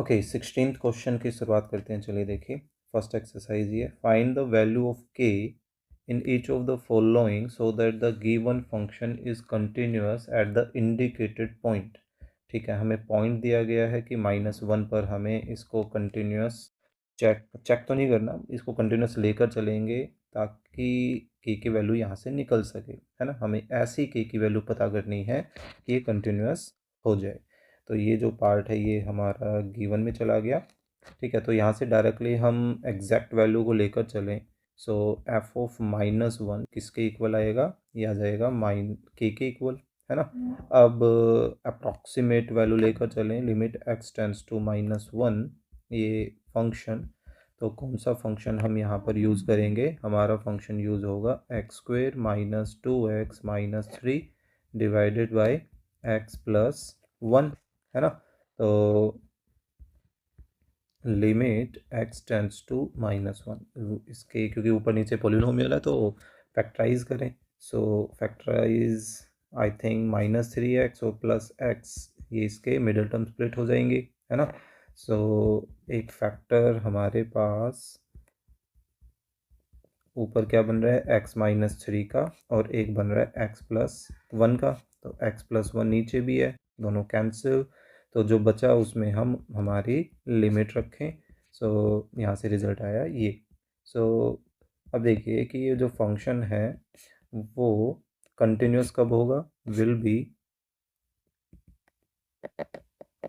Okay 16th question की शुरुआत करते हैं। चलिए देखिए, फर्स्ट एक्सरसाइज ये, फाइंड द वैल्यू ऑफ के in each of the following so that the given function is continuous at the indicated point. ठीक है, हमें पॉइंट दिया गया है कि -1 पर हमें इसको कंटिन्यूअस चेक तो नहीं करना, इसको कंटिन्यूअस लेकर चलेंगे ताकि के की वैल्यू यहाँ से निकल सके, है ना। हमें ऐसी के की वैल्यू पता करनी है कि ये कंटिन्यूअस हो जाए। तो ये जो पार्ट है ये हमारा गिवन में चला गया। ठीक है, तो यहाँ से डायरेक्टली हम एग्जैक्ट वैल्यू को लेकर चलें। सो एफ ऑफ -1 किसके इक्वल आएगा, ये आ जाएगा के इक्वल, है ना। अब अप्रॉक्सीमेट वैल्यू लेकर चलें, लिमिट x टेंड्स टू -1, ये फंक्शन। तो कौन सा फंक्शन हम यहाँ पर यूज़ करेंगे, हमारा फंक्शन यूज़ होगा x² - 2x - 3 divided by x+1, है ना। तो लिमिट x टेंड्स टू -1, इसके क्योंकि ऊपर नीचे पॉलिनोमियल है तो फैक्टराइज करें। सो फैक्टराइज आई थिंक -3x और +x, ये इसके मिडल टर्म स्प्लिट हो जाएंगे, है ना। सो एक फैक्टर हमारे पास ऊपर क्या बन रहा है, x-3 का, और एक बन रहा है x+1 का। तो x+1 नीचे भी है, दोनों कैंसिल। तो जो बचा उसमें हम हमारी लिमिट रखें। सो यहाँ से रिजल्ट आया ये। सो अब देखिए कि ये जो फंक्शन है वो कंटिन्यूस कब होगा, will be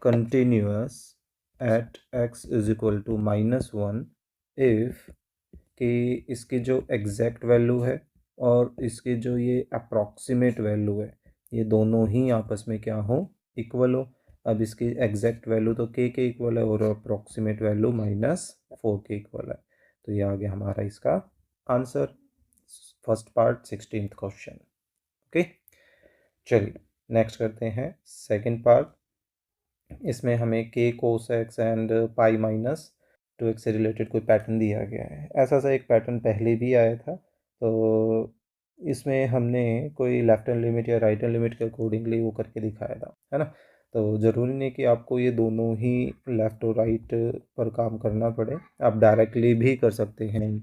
continuous at x = -1 if कि इसकी जो एग्जैक्ट वैल्यू है और इसकी जो ये अप्रॉक्सीमेट वैल्यू है, ये दोनों ही आपस में क्या हो, इक्वल हो। अब इसकी एग्जैक्ट वैल्यू तो के इक्वल है और अप्रॉक्सीमेट वैल्यू -4 के इक्वल है। तो ये आ गया हमारा इसका answer, first part 16th question. Okay, चलिए नेक्स्ट करते हैं सेकंड पार्ट। इसमें हमें के cos x and pi -2x से रिलेटेड कोई पैटर्न दिया गया है। ऐसा सा एक पैटर्न पहले भी आया था, तो इसमें हमने कोई लेफ्ट हैंड लिमिट या राइट हैंड लिमिट के अकॉर्डिंगली वो करके दिखाया था, है ना। तो ज़रूरी नहीं कि आपको ये दोनों ही लेफ़्ट और राइट पर काम करना पड़े, आप डायरेक्टली भी कर सकते हैं।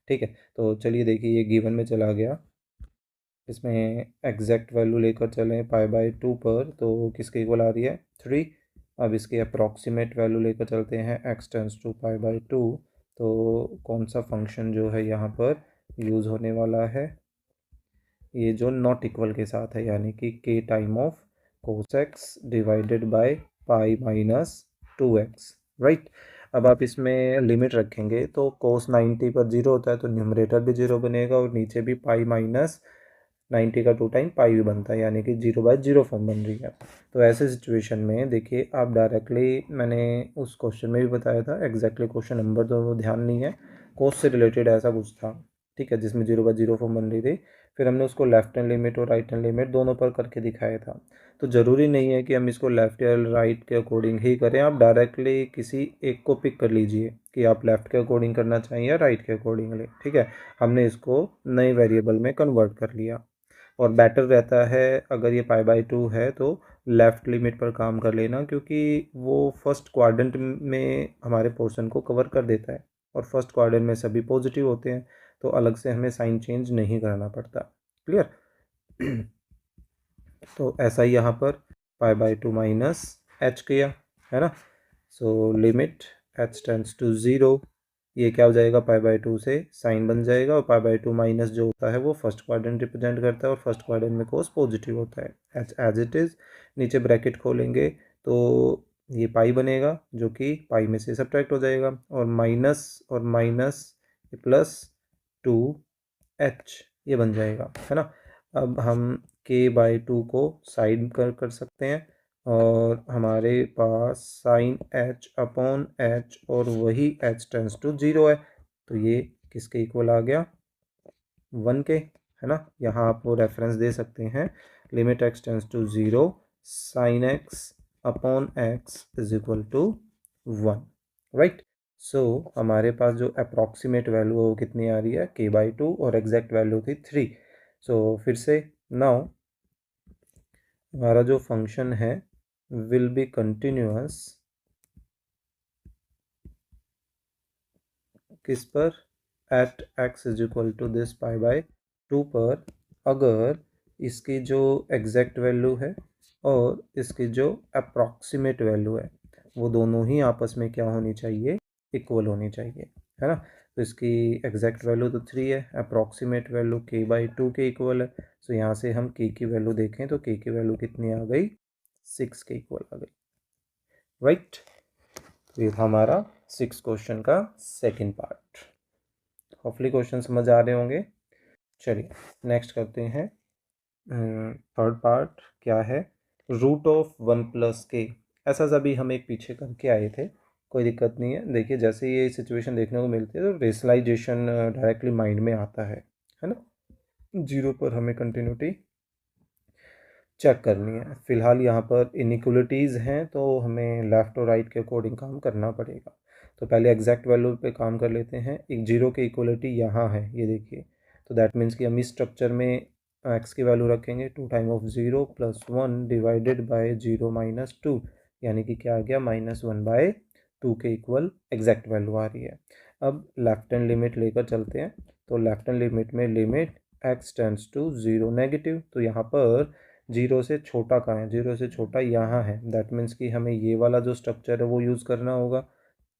ठीक है, तो चलिए देखिए, ये गिवन में चला गया, इसमें एग्जैक्ट वैल्यू लेकर चलें π/2 पर, तो किसके इक्वल आ रही है, 3। अब इसकी अप्रॉक्सीमेट वैल्यू लेकर चलते हैं x टेंड्स टू π/2, तो कौन सा फंक्शन जो है यहाँ पर यूज़ होने वाला है, ये जो नॉट इक्वल के साथ है, यानी कि k time of cos x divided by π-2x, right. अब आप इसमें लिमिट रखेंगे तो cos 90 पर 0 होता है, तो न्यूमरेटर भी 0 बनेगा और नीचे भी π-90 का 2 टाइम पाई भी बनता है, यानी कि 0/0 फॉर्म बन रही है। तो ऐसे सिचुएशन में देखिए, आप डायरेक्टली, मैंने उस क्वेश्चन में भी बताया था, एग्जैक्टली क्वेश्चन नंबर तो ध्यान नहीं है, कोस से रिलेटेड ऐसा कुछ था, ठीक है, जिसमें 0/0 फॉर्म बन रही थी। फिर हमने उसको लेफ्ट हैंड लिमिट और राइट हैंड लिमिट दोनों पर करके दिखाया था। तो ज़रूरी नहीं है कि हम इसको लेफ़्ट या राइट के अकॉर्डिंग ही करें, आप डायरेक्टली किसी एक को पिक कर लीजिए कि आप लेफ़्ट के अकॉर्डिंग करना चाहिए या राइट के अकॉर्डिंगली। ठीक है, हमने इसको नए वेरिएबल में कन्वर्ट कर लिया, और बेटर रहता है अगर ये π/2 है तो लेफ़्ट लिमिट पर काम कर लेना, क्योंकि वो फर्स्ट क्वाड्रेंट में हमारे पोर्शन को कवर कर देता है, और फर्स्ट क्वाड्रेंट में सभी पॉजिटिव होते हैं, तो अलग से हमें साइन चेंज नहीं करना पड़ता। क्लियर। तो ऐसा ही यहाँ पर π/2 -h किया, है ना। So limit h tends to 0, ये क्या हो जाएगा, π/2 से साइन बन जाएगा, और π/2 माइनस जो होता है वो फर्स्ट क्वाड्रेंट रिप्रेजेंट करता है, और फर्स्ट क्वाड्रेंट में कोस पॉजिटिव होता है। h एज इट इज़, नीचे ब्रैकेट खोलेंगे तो ये पाई बनेगा, जो कि पाई में से सब्ट्रैक्ट हो जाएगा, और माइनस +2h ये बन जाएगा, है ना। अब हम k/2 को साइड कर सकते हैं, और हमारे पास साइन h/h, और वही h टेंड्स टू 0 है, तो ये किसके इक्वल आ गया, 1 के, है ना। यहाँ आप वो रेफरेंस दे सकते हैं, limit x tends to 0 sine x/x is equal to 1, right. So हमारे पास जो अप्रॉक्सीमेट वैल्यू है वो कितनी आ रही है, k/2, और एग्जैक्ट वैल्यू थी 3। सो फिर से नाउ हमारा जो फंक्शन है विल बी कंटिन्यूअस किस पर, at x is equal to this pi by 2 पर, अगर इसकी जो एग्जैक्ट वैल्यू है और इसकी जो अप्रॉक्सीमेट वैल्यू है वो दोनों ही आपस में क्या होनी चाहिए, इक्वल होनी चाहिए, है ना। तो इसकी एग्जैक्ट वैल्यू तो 3 है, अप्रॉक्सीमेट वैल्यू k/2 के इक्वल है। सो यहाँ से हम k की वैल्यू देखें तो k की वैल्यू कितनी आ गई, 6 के इक्वल आ गई, राइट। तो ये था हमारा 6 क्वेश्चन का सेकेंड पार्ट। होपफुली क्वेश्चन समझ आ रहे होंगे। चलिए नेक्स्ट करते हैं। थर्ड पार्ट क्या है, रूट ऑफ 1+k। ऐसा सभी हम एक पीछे करके आए थे, कोई दिक्कत नहीं है। देखिए जैसे ये सिचुएशन देखने को मिलती है तो रेशनलाइजेशन डायरेक्टली माइंड में आता है ना। जीरो पर हमें कंटिन्यूटी चेक करनी है। फिलहाल यहाँ पर इनइक्वलिटीज़ हैं तो हमें लेफ़्ट और राइट के अकॉर्डिंग काम करना पड़ेगा। तो पहले एग्जैक्ट वैल्यू पे काम कर लेते हैं। एक जीरो की इक्वलिटी यहाँ है, ये देखिए। तो दैट मीन्स कि हम इस स्ट्रक्चर में एक्स की वैल्यू रखेंगे 2 टाइम ऑफ 0 + 1 डिवाइडेड बाय 0 - 2, यानी कि क्या आ गया, -1/2 के इक्वल एग्जैक्ट वैल्यू आ रही है। अब लेफ्ट हैंड लिमिट लेकर चलते हैं। तो लेफ्ट हैंड लिमिट में limit x tends to 0 negative, तो यहाँ पर जीरो से छोटा कहाँ है, जीरो से छोटा यहाँ है। दैट मीन्स कि हमें ये वाला जो स्ट्रक्चर है वो यूज़ करना होगा।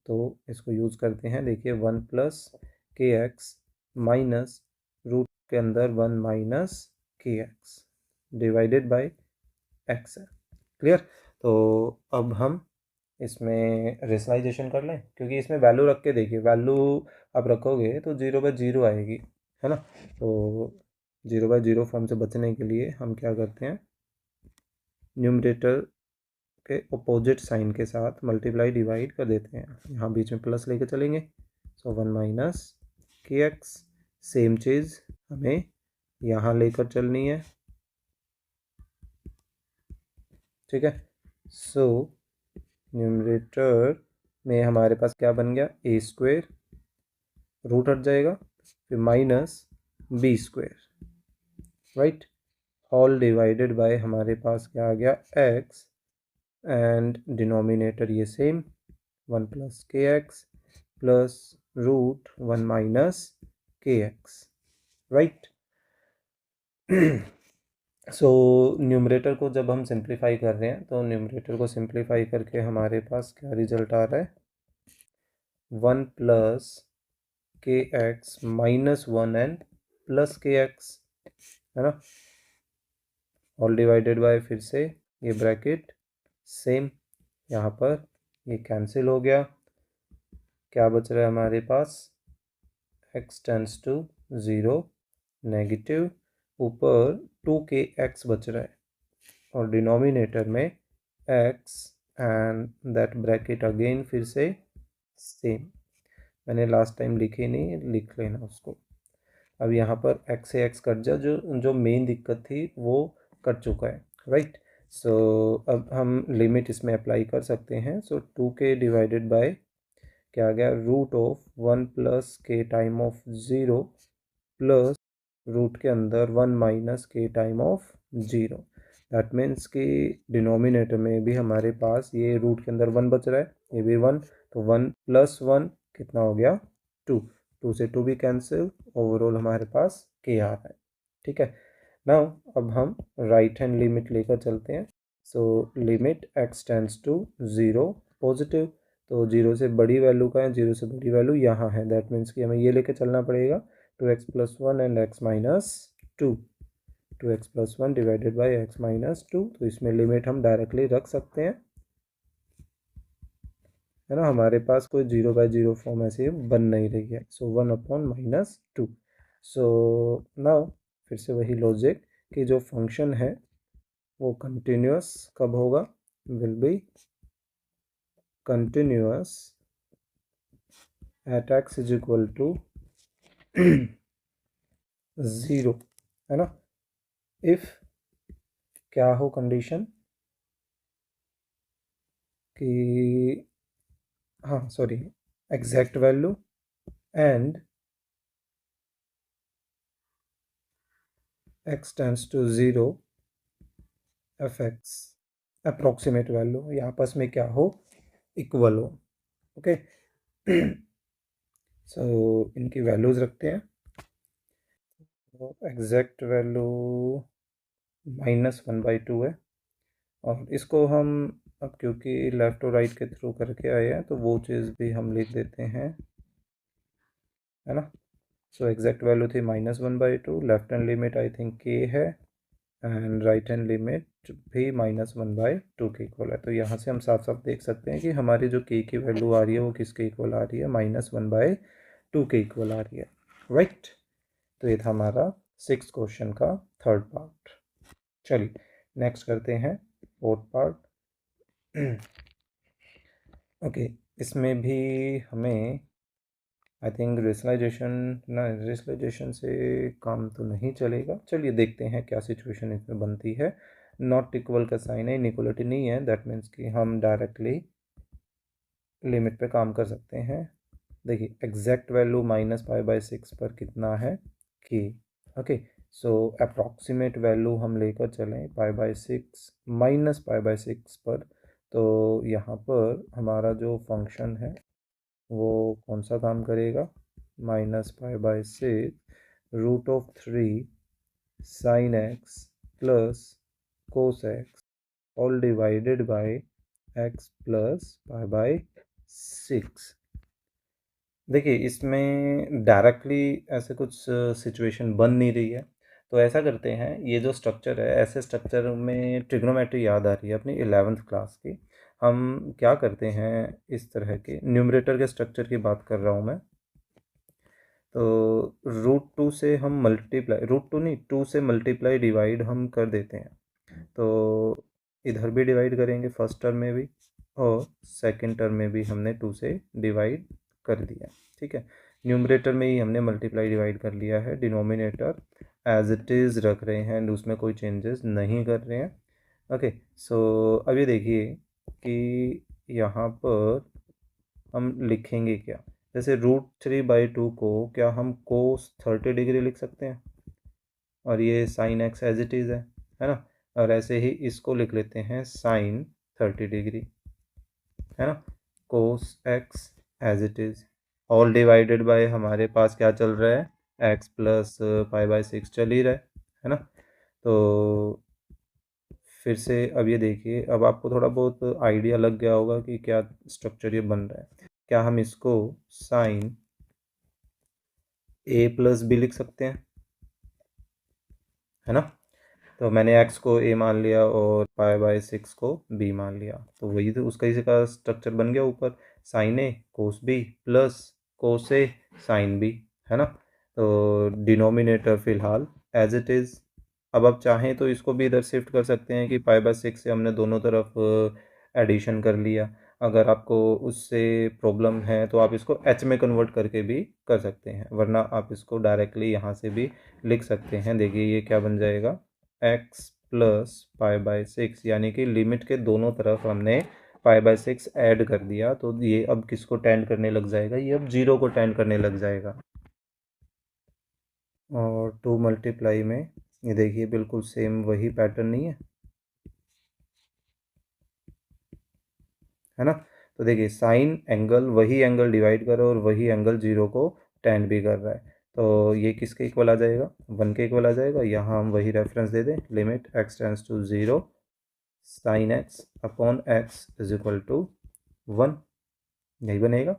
तो इसको यूज़ करते हैं। देखिए 1+kx माइनस रूट के अंदर 1 - kx डिवाइडेड बाय x है, क्लियर। तो अब हम इसमें रेशनलाइजेशन कर लें, क्योंकि इसमें वैल्यू रख के देखिए, वैल्यू आप रखोगे तो 0/0 आएगी, है ना। तो 0/0 फॉर्म से बचने के लिए हम क्या करते हैं, न्यूमरेटर के अपोजिट साइन के साथ मल्टीप्लाई डिवाइड कर देते हैं। यहाँ बीच में प्लस लेके चलेंगे। सो 1 - kx, सेम चीज़ हमें यहाँ लेकर चलनी है, ठीक है। सो न्यूमरेटर में हमारे पास क्या बन गया, a², रूट हट जाएगा, फिर -b², right. All divided by हमारे पास क्या आ गया, x, एंड डिनोमिनेटर ये same 1+kx plus root 1 - kx, right. So numerator को जब हम सिंप्लीफाई कर रहे हैं तो न्यूमरेटर को सिंप्लीफाई करके हमारे पास क्या रिजल्ट आ रहा है, 1+kx -1 एंड +kx, है ना। ऑल डिवाइडेड बाय, फिर से ये ब्रैकेट सेम, यहाँ पर ये कैंसिल हो गया। क्या बच रहा है हमारे पास, x टेंड्स टू 0 नेगेटिव, ऊपर 2kx बच रहा है, और डिनोमिनेटर में x and that bracket again फिर से सेम। मैंने लास्ट टाइम लिखी नहीं, लिख लेना उसको। अब यहाँ पर x से x कट जा, जो जो मेन दिक्कत थी वो कट चुका है, राइट। सो अब हम लिमिट इसमें अप्लाई कर सकते हैं। सो 2k डिवाइडेड बाय क्या आ गया, root of 1+k time of 0 plus root के अंदर 1 - k time of 0। That means कि डिनोमिनेटर में भी हमारे पास ये रूट के अंदर 1 बच रहा है, ये भी 1, तो 1 + 1 कितना हो गया, 2, 2 से 2 भी कैंसिल, ओवरऑल हमारे पास k आ रहा है, ठीक है। नाउ अब हम राइट हैंड लिमिट लेकर चलते हैं। So limit x tends to 0 positive, तो 0 से बड़ी वैल्यू का है, 0 से बड़ी वैल्यू यहाँ है। दैट मीन्स कि हमें ये लेके चलना पड़ेगा, 2x + 1 and x - 2, 2x + 1 divided by x - 2। तो इसमें लिमिट हम डायरेक्टली रख सकते हैं, है ना। हमारे पास कोई 0/0 फॉर्म ऐसे बन नहीं रही है। सो 1/-2। सो नाउ फिर से वही लॉजिक कि जो फंक्शन है वो कंटिन्यूअस कब होगा, will be continuous at x is equal to 0, है ना। इफ क्या हो कंडीशन कि, हाँ sorry, exact value and x tends to 0 fx approximate value, ये आपस में क्या हो, इक्वल हो, ओके। सो इनकी वैल्यूज़ रखते हैं। तो एग्जैक्ट वैल्यू -1/2 है, और इसको हम अब क्योंकि लेफ़्ट और राइट के थ्रू करके आए हैं तो वो चीज़ भी हम लिख देते हैं, है ना। सो एग्जैक्ट वैल्यू थी -1/2, left hand limit I think के है, एंड राइट हैंड लिमिट भी -1/2 के इक्वल है। तो यहाँ से हम साफ साफ देख सकते हैं कि हमारी जो के की वैल्यू आ रही है वो किसके इक्वल आ रही है, -1/2 के इक्वल आ रही है, राइट। तो ये था हमारा 6th क्वेश्चन का 3rd पार्ट। चलिए नेक्स्ट करते हैं 4th पार्ट। ओके, इसमें भी हमें आई थिंक रेशनलाइजेशन, ना रेशनलाइजेशन से काम तो नहीं चलेगा। चलिए देखते हैं क्या सिचुएशन इसमें बनती है। नॉट इक्वल का साइन है, इनइक्वलिटी नहीं है, दैट मीन्स कि हम डायरेक्टली लिमिट पे काम कर सकते हैं। देखिए एग्जैक्ट वैल्यू -π/6 पर कितना है कि, ओके, सो अप्रॉक्सीमेट वैल्यू हम लेकर चलें π/6 -π/6 पर, तो यहाँ पर हमारा जो फंक्शन है वो कौन सा काम करेगा, -π/6 √3 sin x plus cos x all divided by x plus π/6। देखिए इसमें डायरेक्टली ऐसे कुछ सिचुएशन बन नहीं रही है, तो ऐसा करते हैं, ये जो स्ट्रक्चर है, ऐसे स्ट्रक्चर में ट्रिग्नोमेट्री याद आ रही है अपनी 11th क्लास की। हम क्या करते हैं, इस तरह के न्यूमरेटर के स्ट्रक्चर की बात कर रहा हूँ मैं। तो √2 से हम मल्टीप्लाई, √2 नहीं, 2 से मल्टीप्लाई डिवाइड हम कर देते हैं। तो इधर भी डिवाइड करेंगे फर्स्ट टर्म में भी, और सेकंड टर्म में भी हमने 2 से डिवाइड कर दिया, ठीक है। न्यूमरेटर में ही हमने मल्टीप्लाई डिवाइड कर लिया है, डिनोमिनेटर एज इट इज़ रख रहे हैं एंड उसमें कोई चेंजेस नहीं कर रहे हैं। ओके, सो अब ये देखिए कि यहाँ पर हम लिखेंगे क्या, जैसे √3/2 को क्या हम कोस 30 डिग्री लिख सकते हैं, और ये sine X as it is है ना। और ऐसे ही इसको लिख लेते हैं साइन 30 डिग्री, है ना, cos X as it is all divided by हमारे पास क्या चल रहा है, x प्लस π/6 चल ही रहा है ना। तो फिर से अब ये देखिए, अब आपको थोड़ा बहुत आइडिया लग गया होगा कि क्या स्ट्रक्चर ये बन रहा है। क्या हम इसको साइन a प्लस b लिख सकते हैं, है ना। तो मैंने x को a मान लिया और π/6 को b मान लिया, तो वही तो उसका इसी का स्ट्रक्चर बन गया ऊपर, sine a cos b plus cos a sine b, है ना। तो डिनोमिनेटर फिलहाल एज इट इज़। अब आप चाहें तो इसको भी इधर शिफ्ट कर सकते हैं कि π/6 से हमने दोनों तरफ एडिशन कर लिया। अगर आपको उससे प्रॉब्लम है तो आप इसको h में कन्वर्ट करके भी कर सकते हैं, वरना आप इसको डायरेक्टली यहाँ से भी लिख सकते हैं। देखिए ये क्या बन जाएगा, x प्लस π/6, यानी कि लिमिट के दोनों तरफ हमने π/6 ऐड कर दिया, तो ये अब किसको टेंड करने लग जाएगा, ये अब 0 को टेंड करने लग जाएगा। और 2 मल्टीप्लाई में ये देखिए बिल्कुल सेम वही पैटर्न नहीं है ना। तो देखिए साइन एंगल, वही एंगल डिवाइड कर रहा है और वही एंगल 0 को टेंड भी कर रहा है, तो ये किसके इक्वल आ जाएगा, 1 के इक्वल आ जाएगा। यहाँ हम वही रेफरेंस दे दें, limit x tends to 0 sine x upon x is equal to 1, यही बनेगा।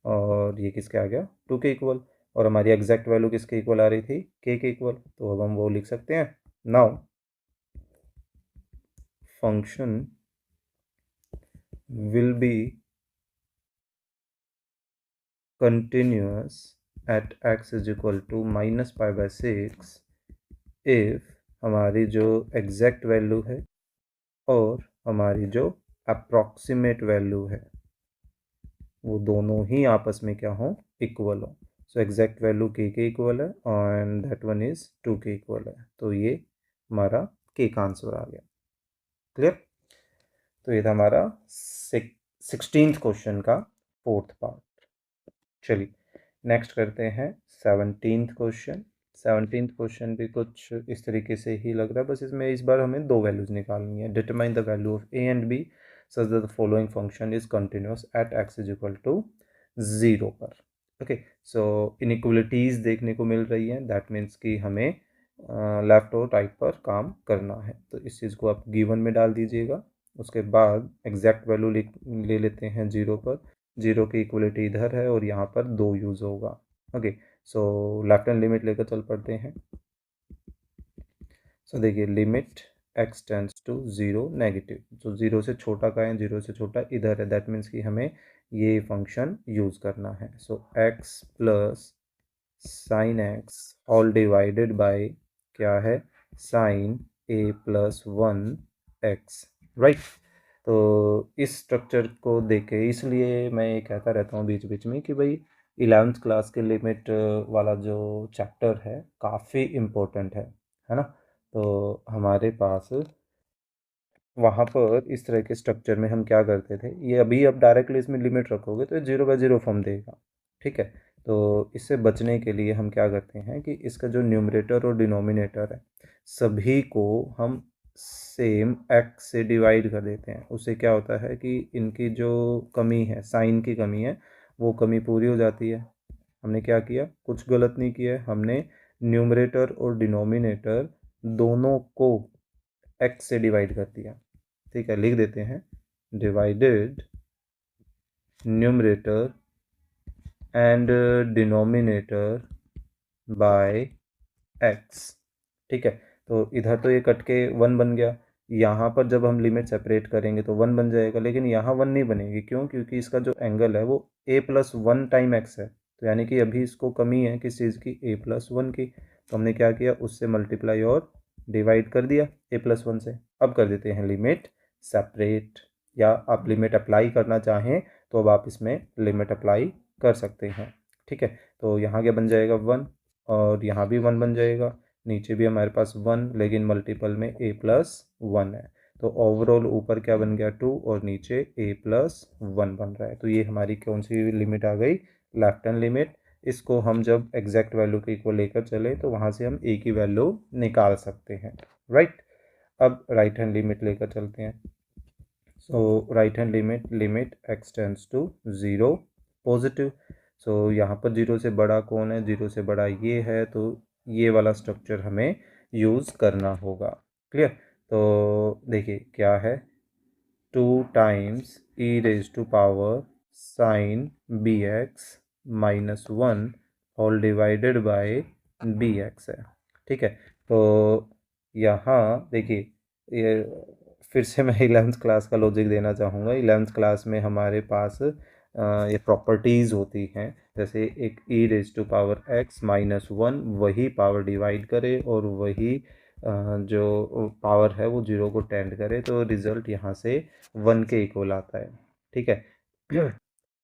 और ये किसके आ गया, 2 के इक्वल, और हमारी एग्जैक्ट वैल्यू किसके इक्वल आ रही थी, k के इक्वल, तो अब हम वो लिख सकते हैं। Now function will be continuous at x is equal to -π/6 if हमारी जो एग्जैक्ट वैल्यू है और हमारी जो अप्रॉक्सीमेट वैल्यू है वो दोनों ही आपस में क्या हो, इक्वल हो। सो एग्जैक्ट वैल्यू के इक्वल है एंड दैट वन इज 2 के इक्वल है, तो ये हमारा के का आंसर आ गया। क्लियर। तो ये था हमारा 16th क्वेश्चन का 4th पार्ट। चलिए नेक्स्ट करते हैं 17th क्वेश्चन। 17th क्वेश्चन भी कुछ इस तरीके से ही लग रहा है, बस इसमें इस बार हमें दो वैल्यूज निकालनी है। Determine the value of a and b such that the following function is continuous at x is equal to 0 पर। ओके, सो इनइक्वलिटीज़ देखने को मिल रही हैं, दैट मीन्स कि हमें लेफ्ट और राइट पर काम करना है। तो इस चीज़ को आप गिवन में डाल दीजिएगा। उसके बाद एग्जैक्ट वैल्यू ले लेते हैं जीरो पर। जीरो की इक्वलिटी इधर है और यहाँ पर दो यूज़ होगा। Okay, so left hand limit लेकर चल पड़ते हैं। सो देखिए, limit x tends to zero negative, तो ज़ीरो से छोटा का है, ज़ीरो से छोटा इधर है, दैट मीन्स कि हमें ये फंक्शन यूज़ करना है। सो x plus sine x all divided bye क्या है, साइन ए प्लस वन एक्स, राइट। तो इस स्ट्रक्चर को देखे इसलिए मैं ये कहता रहता हूँ बीच बीच में कि भाई 11th क्लास के लिमिट वाला जो चैप्टर है काफ़ी इम्पोर्टेंट है ना। तो हमारे पास वहाँ पर इस तरह के स्ट्रक्चर में हम क्या करते थे, ये अभी अब डायरेक्टली इसमें लिमिट रखोगे तो ये जीरो बाय जीरो फॉर्म देगा, ठीक है। तो इससे बचने के लिए हम क्या करते हैं कि इसका जो न्यूमरेटर और डिनोमिनेटर है सभी को हम सेम एक्स से डिवाइड कर देते हैं। उससे क्या होता है कि इनकी जो कमी है, साइन की कमी है, वो कमी पूरी हो जाती है। हमने क्या किया, कुछ गलत नहीं किया है, हमने न्यूमरेटर और डिनोमिनेटर दोनों को एक्स से डिवाइड कर दिया। ठीक है, लिख देते हैं divided numerator and denominator by x. ठीक है, तो इधर तो ये कट के वन बन गया, यहाँ पर जब हम लिमिट सेपरेट करेंगे तो वन बन जाएगा, लेकिन यहाँ वन नहीं बनेगी। क्यों? क्योंकि इसका जो एंगल है वो ए प्लस वन टाइम एक्स है, तो यानी कि अभी इसको कमी है किस चीज़ की, ए प्लस वन की। तो हमने क्या किया, उससे मल्टीप्लाई और डिवाइड कर दिया ए प्लस वन से। अब कर देते हैं लिमिट सेपरेट, या आप लिमिट अप्लाई करना चाहें तो अब आप इसमें लिमिट अप्लाई कर सकते हैं। ठीक है, तो यहाँ क्या बन जाएगा, वन, और यहाँ भी वन बन जाएगा, नीचे भी हमारे पास वन, लेकिन मल्टीपल में ए प्लस वन है। तो ओवरऑल ऊपर क्या बन गया, टू, और नीचे ए प्लस वन बन रहा है। तो ये हमारी कौन सी लिमिट आ गई, लेफ्ट हैंड लिमिट। इसको हम जब एग्जैक्ट वैल्यू के इक्वल लेकर चले तो वहाँ से हम ए की वैल्यू निकाल सकते हैं, राइट। अब राइट हैंड लिमिट लेकर चलते हैं। So right hand limit, limit x tends to zero positive. So यहाँ पर जीरो से बड़ा कौन है, जीरो से बड़ा ये है, तो ये वाला स्ट्रक्चर हमें यूज़ करना होगा। क्लियर? तो देखिए क्या है, two times e raise to power sine b x minus one whole divided by b x है। ठीक है, तो यहाँ देखिए, ये फिर से मैं 11th क्लास का लॉजिक देना चाहूँगा। 11th क्लास में हमारे पास ये प्रॉपर्टीज़ होती हैं, जैसे एक e raise to power x minus one, वही पावर डिवाइड करे और वही जो पावर है वो जीरो को टेंड करे, तो रिज़ल्ट यहाँ से वन के इक्वल आता है। ठीक है,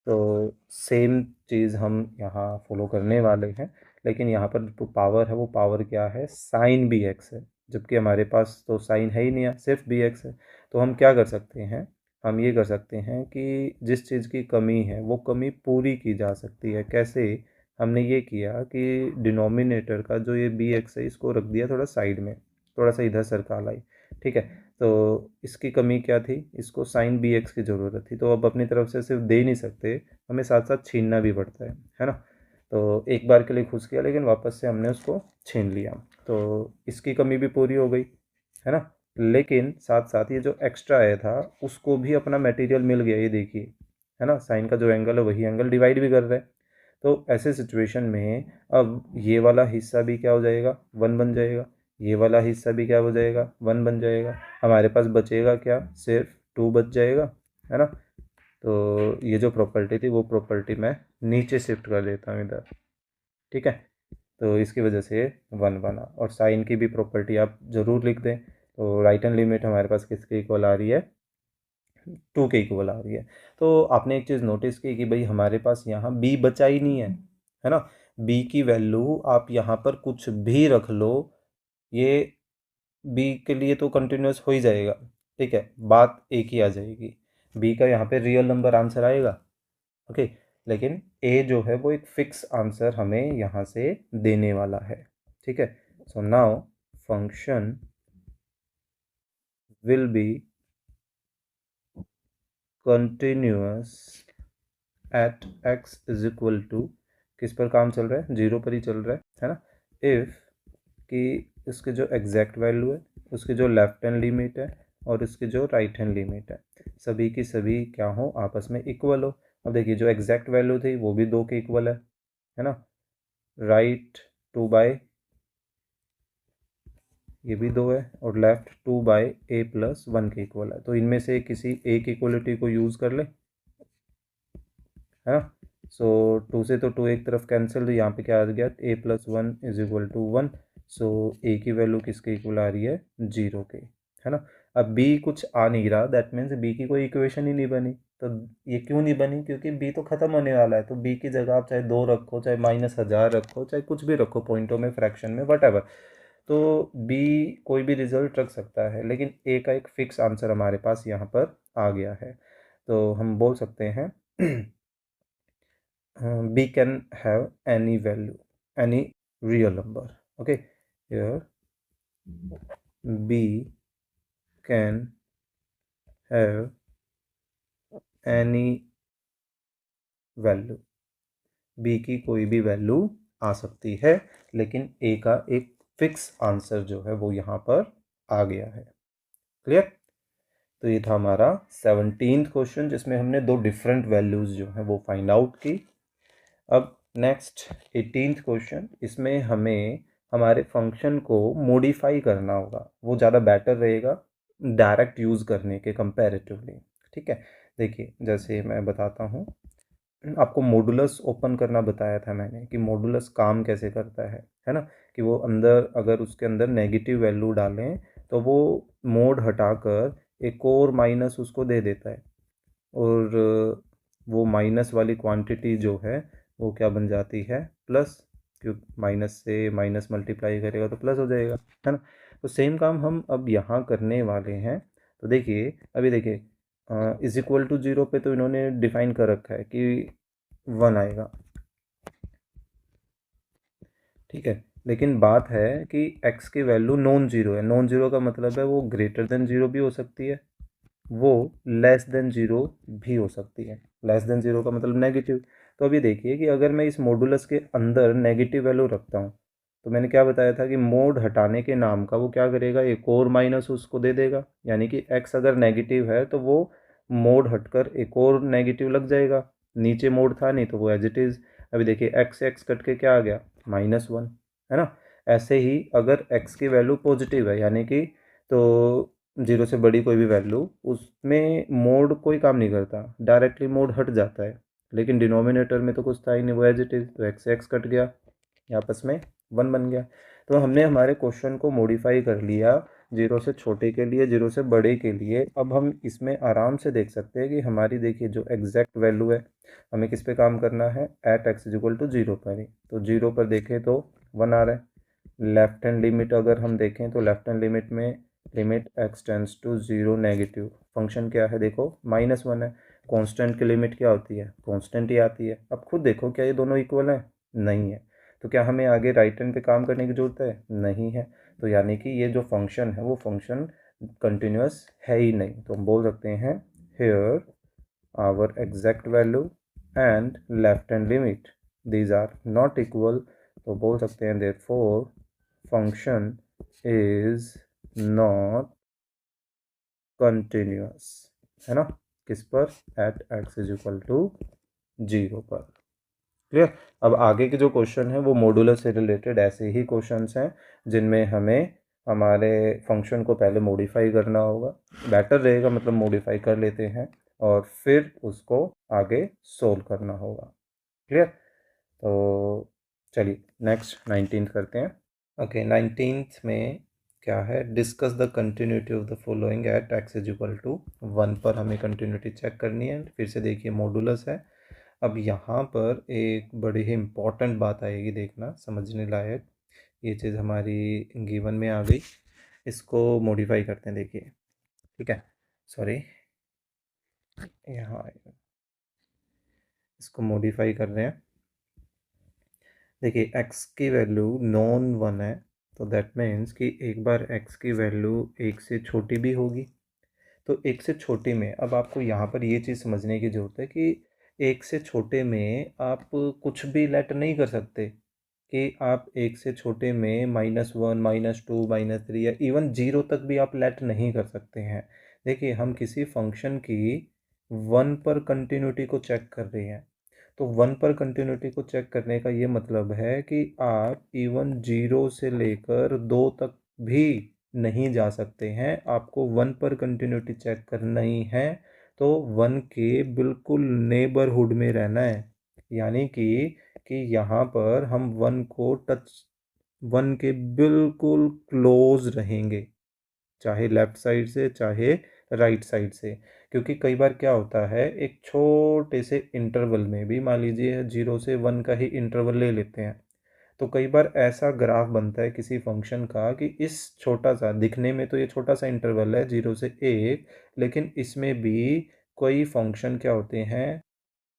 तो सेम चीज़ हम यहाँ फॉलो करने वाले हैं, लेकिन यहाँ पर जो पावर है वो पावर क्या है, साइन बी एक्स है, जबकि हमारे पास तो साइन है ही नहीं है, सिर्फ बी एक्स है। तो हम क्या कर सकते हैं, हम ये कर सकते हैं कि जिस चीज़ की कमी है वो कमी पूरी की जा सकती है। कैसे? हमने ये किया कि डिनोमिनेटर का जो ये बी एक्स है इसको रख दिया थोड़ा साइड में, थोड़ा सा इधर सर्कल आई। ठीक है, तो इसकी कमी क्या थी, इसको साइन बी एक्स की ज़रूरत थी, तो अब अपनी तरफ से सिर्फ दे नहीं सकते, हमें साथ साथ छीनना भी पड़ता है ना। तो एक बार के लिए खुश किया, लेकिन वापस से हमने उसको छीन लिया, तो इसकी कमी भी पूरी हो गई, है ना। लेकिन साथ साथ ये जो एक्स्ट्रा आया था उसको भी अपना मटेरियल मिल गया, ये देखिए, है ना, साइन का जो एंगल है वही एंगल डिवाइड भी कर रहा है। तो ऐसे सिचुएशन में अब ये वाला हिस्सा भी क्या हो जाएगा, वन बन जाएगा, ये वाला हिस्सा भी क्या हो जाएगा, वन बन जाएगा। हमारे पास बचेगा क्या, सिर्फ टू बच जाएगा, है ना। तो ये जो प्रॉपर्टी थी वो प्रॉपर्टी मैं नीचे शिफ्ट कर देता हूँ इधर। ठीक है, तो इसकी वजह से वन बना। और साइन की भी प्रॉपर्टी आप ज़रूर लिख दें। तो राइट हैंड लिमिट हमारे पास किसके इक्वल आ रही है, टू के इक्वल आ रही है। तो आपने एक चीज़ नोटिस की कि भाई हमारे पास यहाँ बी बचा ही नहीं है ना। बी की वैल्यू आप यहाँ पर कुछ भी रख लो, ये बी के लिए तो कंटिन्यूस हो ही जाएगा। ठीक है, बात एक ही आ जाएगी, बी का यहाँ पे रियल नंबर आंसर आएगा। ओके, लेकिन ए जो है वो एक फिक्स आंसर हमें यहाँ से देने वाला है। ठीक है, so now function will be continuous at x is equal to किस पर काम चल रहा है, जीरो पर ही चल रहा है ना। इफ़ कि इसके जो एग्जैक्ट वैल्यू है, उसकी जो लेफ्ट हैंड लिमिट है और इसकी जो राइट हैंड लिमिट है, सभी की सभी क्या हो, आपस में इक्वल हो। अब देखिए जो एग्जैक्ट वैल्यू थी वो भी 2 के इक्वल है ना। राइट 2/, ये भी 2 है, और लेफ्ट 2/a+1 के इक्वल है। तो इनमें से किसी एक इक्वलिटी को यूज़ कर ले, है ना। सो 2 से तो 2 एक तरफ कैंसिल, तो यहाँ पे क्या आ गया, a+1 = 1। सो a की वैल्यू किसके इक्वल आ रही है, 0 के, है ना। अब b कुछ आ नहीं रहा, दैट मीन्स b की कोई इक्वेशन ही नहीं बनी। तो ये क्यों नहीं बनी, क्योंकि b तो ख़त्म होने वाला है। तो b की जगह आप चाहे 2 रखो, चाहे -1000 रखो, चाहे कुछ भी रखो, पॉइंटों में, फ्रैक्शन में, वट एवर। तो b कोई भी रिजल्ट रख सकता है, लेकिन a का एक फिक्स आंसर हमारे पास यहाँ पर आ गया है। तो हम बोल सकते हैं b can have any value, any real number. Okay, here b can have any value, b की कोई भी वैल्यू आ सकती है, लेकिन a का एक फिक्स आंसर जो है वो यहाँ पर आ गया है। क्लियर। तो ये था हमारा 17th क्वेश्चन, जिसमें हमने 2 डिफरेंट वैल्यूज़ जो है वो फाइंड आउट की। अब नेक्स्ट 18th क्वेश्चन, इसमें हमें हमारे फंक्शन को मॉडिफाई करना होगा, वो ज़्यादा बेटर रहेगा डायरेक्ट यूज़ करने के कंपैरेटिवली। ठीक है, देखिए जैसे मैं बताता हूँ, आपको मॉडुलस ओपन करना बताया था मैंने कि मॉडुलस काम कैसे करता है ना। कि वो अंदर, अगर उसके अंदर नेगेटिव वैल्यू डालें तो वो मोड हटाकर एक और माइनस उसको दे देता है, और वो माइनस वाली क्वांटिटी जो है वो क्या बन जाती है, प्लस। क्योंकि माइनस से माइनस मल्टीप्लाई करेगा तो प्लस हो जाएगा, है ना। तो सेम काम हम अब यहाँ करने वाले हैं। तो देखिए, अभी देखिए =0 पे तो इन्होंने डिफाइन कर रखा है कि 1 आएगा, ठीक है। लेकिन बात है कि x की वैल्यू नॉन जीरो है। नॉन जीरो का मतलब है वो ग्रेटर देन जीरो भी हो सकती है, वो लेस देन जीरो भी हो सकती है। लेस देन जीरो का मतलब नेगेटिव। तो अभी देखिए कि अगर मैं इस मॉडुलस के अंदर नेगेटिव वैल्यू रखता हूँ, तो मैंने क्या बताया था कि मोड हटाने के नाम का वो क्या करेगा, एक और माइनस उसको दे देगा। यानी कि x अगर नेगेटिव है तो वो मोड हटकर एक और नेगेटिव लग जाएगा। नीचे मोड था नहीं तो वो एज इट इज़। अभी देखिए x से x कट के क्या आ गया, -1, है ना। ऐसे ही अगर x की वैल्यू पॉजिटिव है, यानी कि तो 0 से बड़ी कोई भी वैल्यू, उसमें मोड कोई काम नहीं करता, डायरेक्टली मोड हट जाता है। लेकिन डिनोमिनेटर में तो कुछ था ही नहीं, वो एज इट इज़। तो x से x कट गया, आपस में 1 बन गया। तो हमने हमारे क्वेश्चन को मॉडिफाई कर लिया 0 से छोटे के लिए, 0 से बड़े के लिए। अब हम इसमें आराम से देख सकते हैं कि हमारी, देखिए जो एग्जैक्ट वैल्यू है, हमें किस पे काम करना है, @x = 0 पर ही। तो 0 पर देखें तो 1 आ रहा है। लेफ्ट हैंड लिमिट अगर हम देखें तो लेफ्ट हैंड लिमिट में limit x tends to 0 negative, function क्या है देखो, -1 है। कांस्टेंट की लिमिट क्या होती है, कांस्टेंट ही आती है। अब खुद देखो क्या ये दोनों इक्वल हैं, नहीं है। तो क्या हमें आगे राइट हैंड पे काम करने की ज़रूरत है, नहीं है। तो यानी कि ये जो फंक्शन है वो फंक्शन कंटिन्यूस है ही नहीं। तो हम बोल सकते हैं here our exact value and left hand limit these are not equal. तो बोल सकते हैं therefore function is not continuous, है ना। किस पर, @x = 0 पर। क्लियर। अब आगे के जो क्वेश्चन है वो मॉडुलस से रिलेटेड ऐसे ही क्वेश्चंस हैं, जिनमें हमें हमारे फंक्शन को पहले मॉडिफाई करना होगा। बेटर रहेगा मतलब मॉडिफाई कर लेते हैं और फिर उसको आगे सोल्व करना होगा। क्लियर। तो चलिए नेक्स्ट 19th करते हैं। ओके, 19th में क्या है, discuss the continuity of the following @x = 1 पर हमें कंटिन्यूटी चेक करनी है। फिर से देखिए मॉडुलस है। अब यहाँ पर एक बड़ी ही इम्पॉर्टेंट बात आएगी, देखना समझने लायक। ये चीज़ हमारी गिवन में आ गई, इसको मॉडिफाई करते हैं, देखिए। ठीक है, सॉरी, यहाँ आएगा, इसको मॉडिफाई कर रहे हैं। देखिए x की वैल्यू नॉन 1 है, तो दैट मीन्स कि एक बार x की वैल्यू 1 से छोटी भी होगी। तो 1 से छोटी में अब आपको यहाँ पर ये चीज़ समझने की ज़रूरत है कि एक से छोटे में आप कुछ भी लेट नहीं कर सकते कि आप एक से छोटे में -1 -2 -3 या इवन जीरो तक भी आप लेट नहीं कर सकते हैं। देखिए हम किसी फंक्शन की वन पर कंटिन्यूटी को चेक कर रहे हैं, तो वन पर कंटिन्यूटी को चेक करने का ये मतलब है कि आप इवन जीरो से लेकर दो तक भी नहीं जा सकते हैं, आपको वन पर कंटिन्यूटी चेक करना ही है। तो वन के बिल्कुल नेबरहुड में रहना है, यानी कि यहाँ पर हम वन के बिल्कुल क्लोज रहेंगे, चाहे लेफ्ट साइड से चाहे राइट साइड से। क्योंकि कई बार क्या होता है, एक छोटे से इंटरवल में भी, मान लीजिए 0 से 1 का ही इंटरवल ले लेते हैं, तो कई बार ऐसा ग्राफ बनता है किसी फंक्शन का कि इस छोटा सा दिखने में तो ये छोटा सा इंटरवल है 0 से 1, लेकिन इसमें भी कोई फंक्शन क्या होते हैं,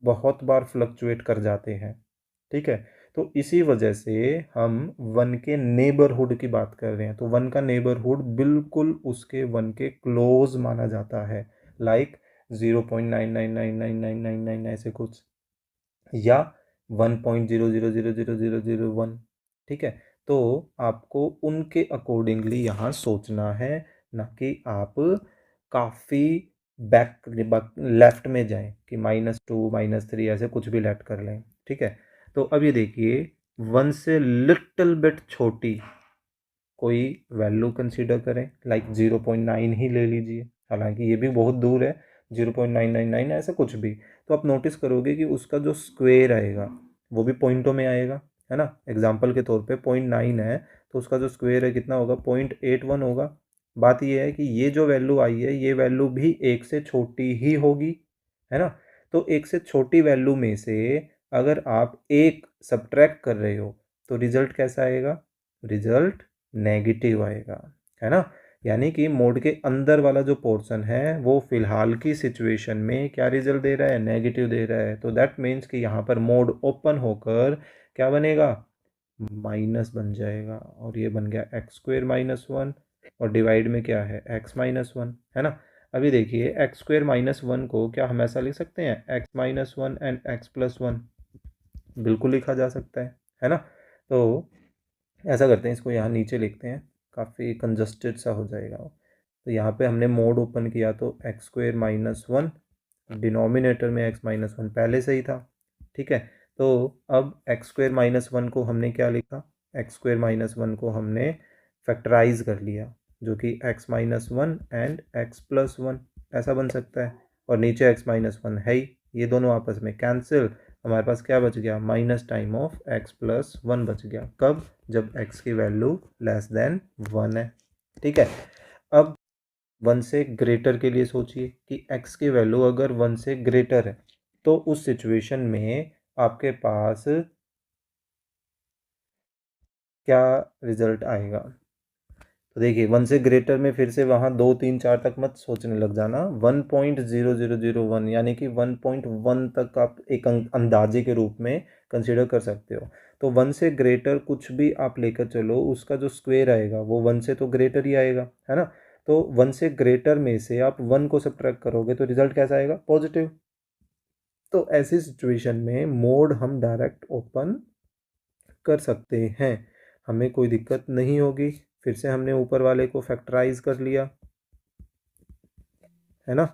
बहुत बार फ्लक्चुएट कर जाते हैं। ठीक है, तो इसी वजह से हम वन के नेबरहुड की बात कर रहे हैं, तो वन का नेबरहुड बिल्कुल उसके वन के क्लोज माना जाता है, लाइक 0.9999999 ऐसे कुछ, या 1.00000001। ठीक है, तो आपको उनके अकॉर्डिंगली यहाँ सोचना है, ना कि आप काफ़ी बैक लेफ्ट में जाएं कि -2 -3 ऐसे कुछ भी लेफ्ट कर लें। ठीक है, तो अब ये देखिए, वन से लिटिल बिट छोटी कोई वैल्यू कंसीडर करें, लाइक 0.9 ही ले लीजिए, हालांकि ये भी बहुत दूर है, 0.999 ऐसा कुछ भी। तो आप नोटिस करोगे कि उसका जो स्क्वेयर आएगा वो भी पॉइंटों में आएगा, है ना। एग्जाम्पल के तौर पे 0.9 है तो उसका जो स्क्वेयर है कितना होगा, 0.81 होगा। बात ये है कि ये जो वैल्यू आई है ये वैल्यू भी एक से छोटी ही होगी, है ना। तो एक से छोटी वैल्यू में से अगर आप एक सब्ट्रैक्ट कर रहे हो तो रिजल्ट कैसा आएगा, रिजल्ट नेगेटिव आएगा, है ना। यानी कि मोड के अंदर वाला जो पोर्शन है वो फिलहाल की सिचुएशन में क्या रिजल्ट दे रहा है, नेगेटिव दे रहा है। तो दैट मीन्स कि यहाँ पर मोड ओपन होकर क्या बनेगा, माइनस बन जाएगा, और ये बन गया x² - 1, और डिवाइड में क्या है x-1, है ना। अभी देखिए x² - 1 को क्या हम ऐसा लिख सकते हैं, x-1 एंड x+1, बिल्कुल लिखा जा सकता है ना। तो ऐसा करते हैं, इसको यहाँ नीचे लिखते हैं, काफ़ी कंजस्टेड सा हो जाएगा। तो यहाँ पे हमने मोड ओपन किया तो x² - 1, डिनोमिनेटर में x-1 पहले से ही था। ठीक है, तो अब x² - 1 को हमने क्या लिखा, x² - 1 को हमने फैक्टराइज कर लिया, जो कि x-1 एंड x+1 ऐसा बन सकता है, और नीचे x-1 है ही, ये दोनों आपस में कैंसिल, हमारे पास क्या बच गया, माइनस टाइम ऑफ x+1 बच गया। कब, जब x की वैल्यू <<1 है। ठीक है, अब 1 से ग्रेटर के लिए सोचिए कि x की वैल्यू अगर 1 से ग्रेटर है तो उस सिचुएशन में आपके पास क्या रिजल्ट आएगा। तो देखिए 1 से ग्रेटर में फिर से वहाँ 2 3 4 तक मत सोचने लग जाना, 1.0001 यानी कि 1.1 तक आप एक अंदाजे के रूप में कंसिडर कर सकते हो। तो 1 से ग्रेटर कुछ भी आप लेकर चलो, उसका जो स्क्वायर आएगा वो 1 से तो ग्रेटर ही आएगा, है ना। तो 1 से ग्रेटर में से आप 1 को सब्ट्रैक्ट करोगे तो रिजल्ट कैसा आएगा, पॉजिटिव। तो ऐसी सिचुएशन में मोड हम डायरेक्ट ओपन कर सकते हैं, हमें कोई दिक्कत नहीं होगी। फिर से हमने ऊपर वाले को फैक्टराइज कर लिया, है ना।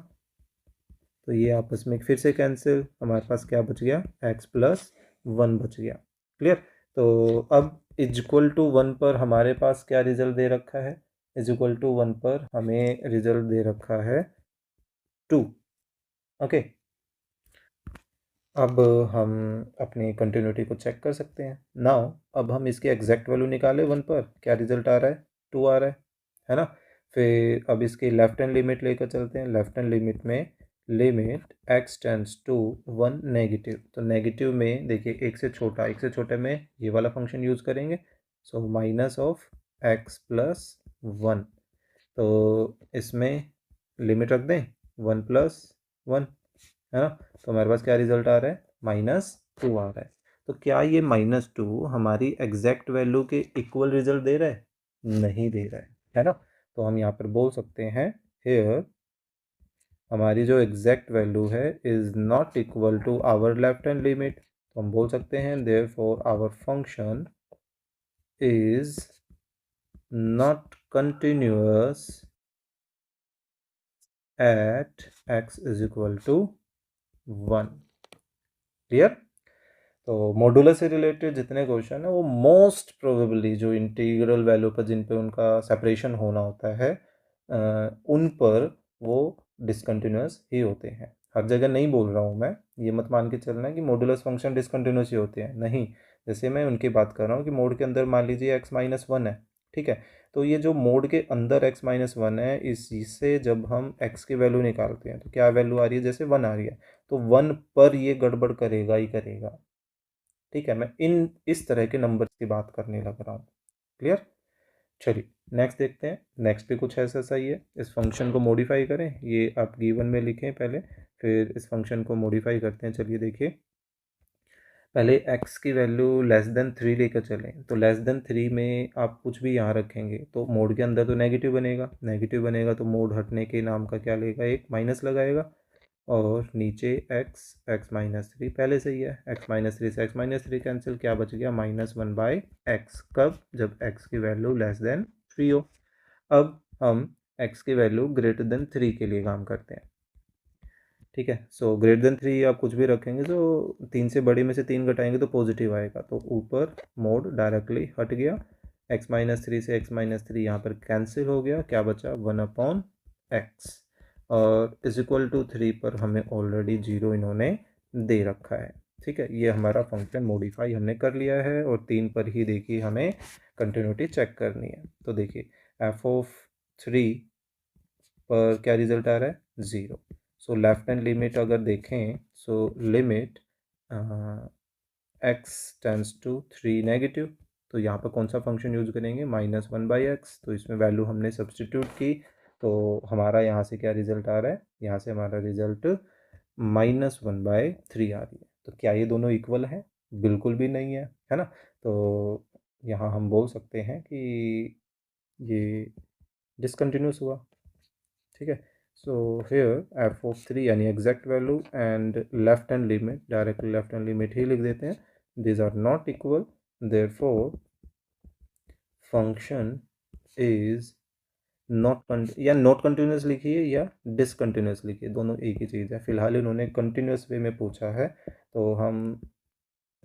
तो ये आपस में फिर से कैंसिल, हमारे पास क्या बच गया, x+1 बच गया। क्लियर। तो अब =1 पर हमारे पास क्या रिजल्ट दे रखा है, =1 पर हमें रिजल्ट दे रखा है 2। ओके, अब हम अपनी कंटिन्यूटी को चेक कर सकते हैं नाउ। अब हम इसकी एग्जैक्ट वैल्यू निकाले 1 पर, क्या रिजल्ट आ रहा है, 2 आ रहा है ना। फिर अब इसकी लेफ्ट हैंड लिमिट लेकर चलते हैं, लेफ्ट हैंड लिमिट में लिमिट x → 1 नेगेटिव, तो नेगेटिव में देखिए एक से छोटे में ये वाला फंक्शन यूज़ करेंगे, सो -(x+1), तो इसमें लिमिट रख दें 1+1, है ना। तो हमारे पास क्या रिजल्ट आ रहा है, -2 आ रहा है। तो क्या ये -2 हमारी एग्जैक्ट वैल्यू के इक्वल रिजल्ट दे रहा है, नहीं दे रहा है ना। तो हम यहाँ पर बोल सकते हैं, हेयर हमारी जो एग्जैक्ट वैल्यू है is not equal to our left hand limit, तो हम बोल सकते हैं therefore our function is not continuous at x is equal to 1। Clear? तो मॉडुलस से रिलेटेड जितने क्वेश्चन है वो मोस्ट प्रोबेबली जो इंटीग्रल वैल्यू पर जिन पे उनका सेपरेशन होना होता है उन पर वो डिसकंटिन्यूअस ही होते हैं। हर जगह नहीं बोल रहा हूँ मैं, ये मत मान के चलना है कि मॉडुलस फंक्शन डिसकंटिन्यूअस ही होते हैं, नहीं। जैसे मैं उनकी बात कर रहा हूँ कि मोड के अंदर मान लीजिए x-1 है, ठीक है। तो ये जो मोड के अंदर x-1 है, इससे जब हम x की वैल्यू निकालते हैं तो क्या वैल्यू आ रही है, जैसे 1 आ रही है, तो 1 पर ये गड़बड़ करेगा ही करेगा। ठीक है, मैं इस तरह के नंबर्स की बात करने लग रहा हूँ। क्लियर? चलिए नेक्स्ट देखते हैं। नेक्स्ट भी कुछ ऐसा सही है। इस फंक्शन को मॉडिफाई करें, ये आप गिवन में लिखें पहले, फिर इस फंक्शन को मॉडिफाई करते हैं। चलिए देखिए, पहले x की वैल्यू लेस देन 3 लेकर चलें, तो लेस देन 3 में आप कुछ भी यहाँ रखेंगे तो मोड के अंदर तो नेगेटिव बनेगा, नेगेटिव बनेगा तो मोड हटने के नाम का क्या लेगा, एक माइनस लगाएगा, और नीचे x-3 पहले से ही है, x-3 से x-3 कैंसिल, क्या बच गया, -1/x। कब? जब x की वैल्यू लेस देन 3 हो। अब हम x की वैल्यू ग्रेटर देन 3 के लिए काम करते हैं। ठीक है, सो ग्रेटर देन 3 आप कुछ भी रखेंगे तो 3 से बड़ी में से 3 घटाएंगे तो पॉजिटिव आएगा, तो ऊपर मोड डायरेक्टली हट गया, x-3 से x-3 यहाँ पर कैंसिल हो गया, क्या बचा, 1/x, और इज इक्वल टू 3 पर हमें ऑलरेडी 0 इन्होंने दे रखा है। ठीक है, ये हमारा फंक्शन मॉडिफाई हमने कर लिया है, और 3 पर ही देखिए हमें कंटिन्यूटी चेक करनी है। तो देखिए f(3) पर क्या रिजल्ट आ रहा है, 0। सो लेफ्ट हैंड लिमिट अगर देखें, so limit x tends to 3 negative, तो यहाँ पर कौन सा फंक्शन यूज करेंगे, -1/x, तो इसमें वैल्यू हमने सब्सटीट्यूट की, तो हमारा यहाँ से क्या रिजल्ट आ रहा है, यहाँ से हमारा रिजल्ट -1/3 आ रही है। तो क्या ये दोनों इक्वल है? बिल्कुल भी नहीं है ना। तो यहाँ हम बोल सकते हैं कि ये डिसकंटिन्यूस हुआ। ठीक है, सो हेयर f(3) यानी exact value and left hand limit, directly left hand limit ही लिख देते हैं, this are not equal, therefore function is not या नॉट कंटिन्यूस लिखिए या डिसकंटिन्यूस लिखिए, दोनों एक ही चीज़ है। फिलहाल इन्होंने कंटिन्यूस वे में पूछा है तो हम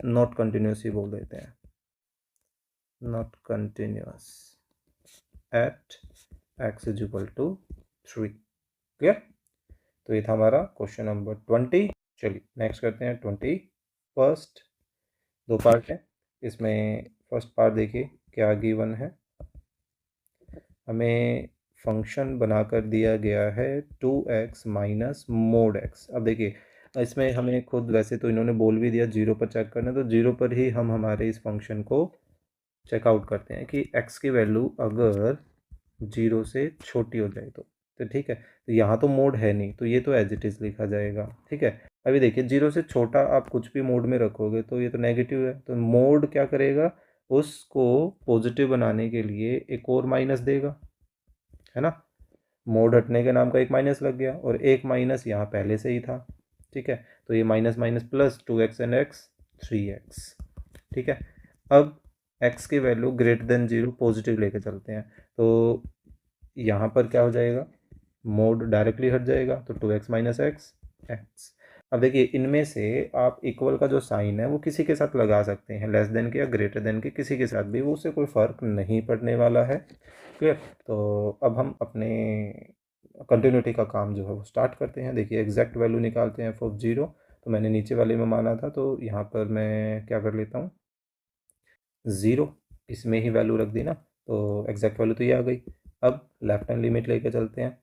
नॉट कंटिन्यूस ही बोल देते हैं, not continuous at x is equal to 3। Clear? तो ये था हमारा क्वेश्चन नंबर 20। चलिए नेक्स्ट करते हैं 21st। दो पार्ट है इसमें। फर्स्ट पार्ट देखिए क्या गिवन है, हमें फंक्शन बनाकर दिया गया है 2x माइनस मोड x। अब देखिए इसमें हमें खुद, वैसे तो इन्होंने बोल भी दिया 0 पर चेक करना, तो 0 पर ही हम हमारे इस फंक्शन को चेकआउट करते हैं कि x की वैल्यू अगर 0 से छोटी हो जाए तो ठीक है। तो यहाँ तो मोड है नहीं, तो ये तो एज इट इज़ लिखा जाएगा। ठीक है, अभी देखिए 0 से छोटा आप कुछ भी मोड में रखोगे तो ये तो नेगेटिव है, तो मोड क्या करेगा, उसको पॉजिटिव बनाने के लिए एक और माइनस देगा, है ना। मोड हटने के नाम का एक माइनस लग गया, और एक माइनस यहाँ पहले से ही था। ठीक है, तो ये minus minus plus, 2x and x 3x। ठीक है, अब x की वैल्यू ग्रेटर देन 0 पॉजिटिव लेके चलते हैं, तो यहाँ पर क्या हो जाएगा, मोड डायरेक्टली हट जाएगा, तो 2x माइनस एक्स एक्स। अब देखिए इनमें से आप इक्वल का जो साइन है वो किसी के साथ लगा सकते हैं, लेस देन के या ग्रेटर देन के, किसी के साथ भी, वो उससे कोई फ़र्क नहीं पड़ने वाला है। क्लियर? तो अब हम अपने कंटिन्यूटी का काम जो है वो स्टार्ट करते हैं। देखिए एग्जैक्ट वैल्यू निकालते हैं f(0), तो मैंने नीचे वाले में माना था, तो यहाँ पर मैं क्या कर लेता हूँ, 0 इसमें ही वैल्यू रख दी ना, तो एग्जैक्ट वैल्यू तो ये आ गई। अब लेफ्ट हैंड लिमिट लेके चलते हैं,